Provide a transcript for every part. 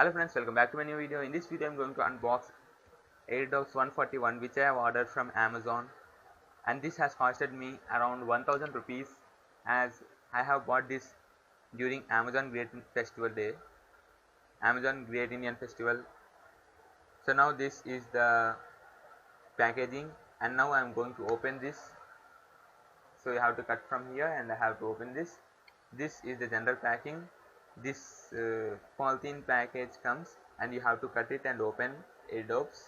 Hello friends, welcome back to my new video. In this video I am going to unbox Airdopes 141 which I have ordered from Amazon, and this has costed me around 1000 rupees as I have bought this during Amazon Great Festival Day, Amazon Great Indian Festival. So now this is the packaging, and now I am going to open this. So you have to cut from here and I have to open this. This is the general packing. This polythene package comes and you have to cut it and open Airdopes.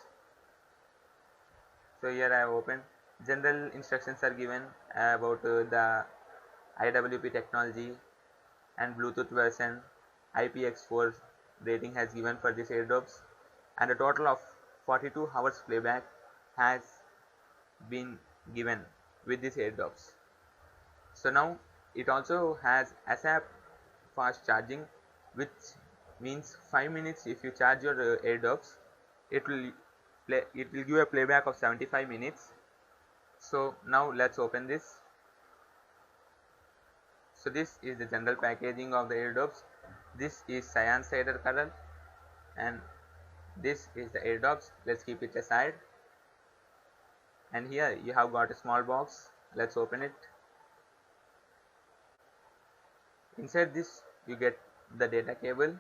So here I have opened. General instructions are given about the IWP technology and Bluetooth version. IPX4 rating has given for this Airdopes, and a total of 42 hours playback has been given with this Airdopes. So now it also has ASAP fast charging, which means 5 minutes if you charge your Airdopes, it will give a playback of 75 minutes. So now let's open this. So this is the general packaging of the Airdopes. This is cyan cider color and this is the Airdopes. Let's keep it aside. And here you have got a small box. Let's open it. Inside this you get the data cable.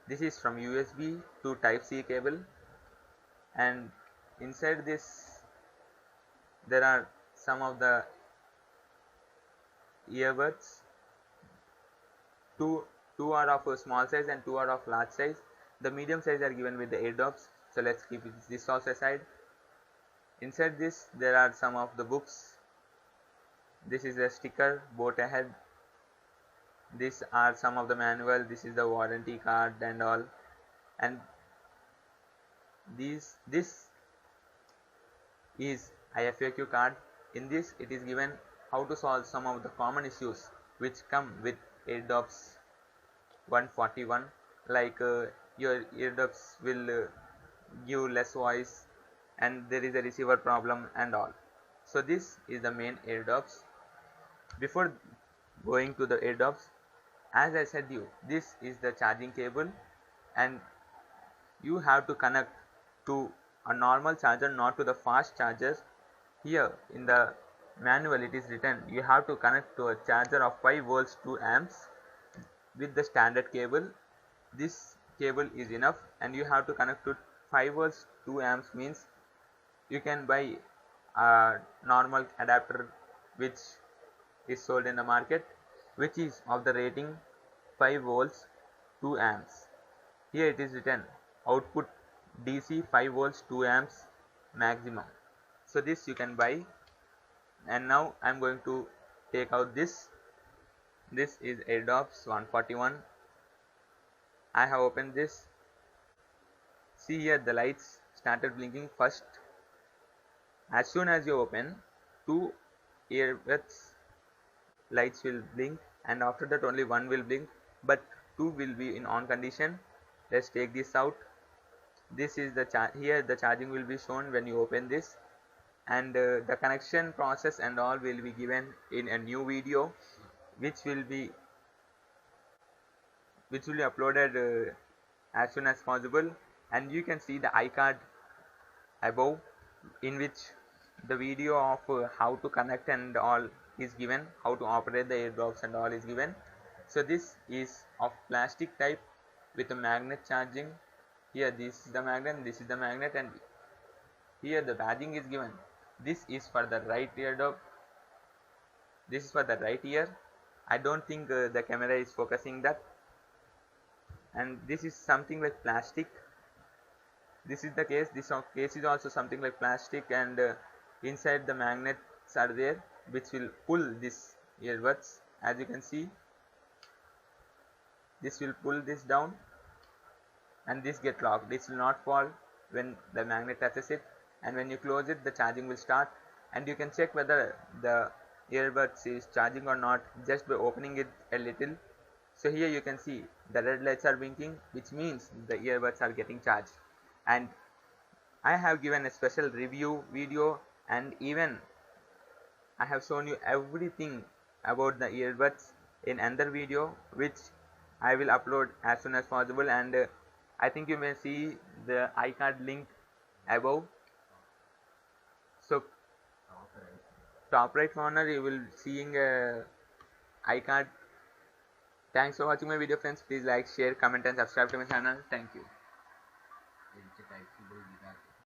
This is from USB to Type-C cable, and inside this there are some of the earbuds. Two are of a small size and two are of large size. The medium size are given with the Airdopes. So let's keep this also aside. Inside this there are some of the books. This is a sticker, boat ahead. These are some of the manual. This is the warranty card and all, and this is FAQ card. In this it is given how to solve some of the common issues which come with Airdopes 141, like your Airdopes will give less voice and there is a receiver problem and all. So this is the main Airdopes. Before going to the Airdopes, as I said you, this is the charging cable, and you have to connect to a normal charger, not to the fast chargers. Here in the manual it is written you have to connect to a charger of 5 volts 2 amps with the standard cable. This cable is enough, and you have to connect to 5 volts 2 amps means you can buy a normal adapter which is sold in the market, which is of the rating 5 volts 2 amps. Here it is written output DC 5 volts 2 amps maximum. So this you can buy. And now I am going to take out this. This is Airdopes 141. I have opened this. See here the lights started blinking first. As soon as you open, 2 earbuds lights will blink, and after that only one will blink, but 2 will be in on condition. Let's take this out. This is the here the charging will be shown when you open this, and the connection process and all will be given in a new video which will be uploaded as soon as possible. And you can see the iCard above, in which the video of how to connect and all is given, how to operate the Airdopes and all is given. So this is of plastic type with a magnet charging. Here this is the magnet, this is the magnet, and here the badging is given. This is for the right Airdope. This is for the right ear. I don't think the camera is focusing that. And this is something like plastic. This is the case. This case is also something like plastic, and inside the magnets are there which will pull this earbuds. As you can see, this will pull this down and this get locked. This will not fall when the magnet touches it, and when you close it the charging will start. And you can check whether the earbuds is charging or not just by opening it a little. So here you can see the red lights are blinking, which means the earbuds are getting charged. And I have given a special review video, and even I have shown you everything about the earbuds in another video which I will upload as soon as possible. And I think you may see the iCard link above. So top right corner you will seeing a iCard. Thanks for watching my video friends. Please like, share, comment and subscribe to my channel. Thank you.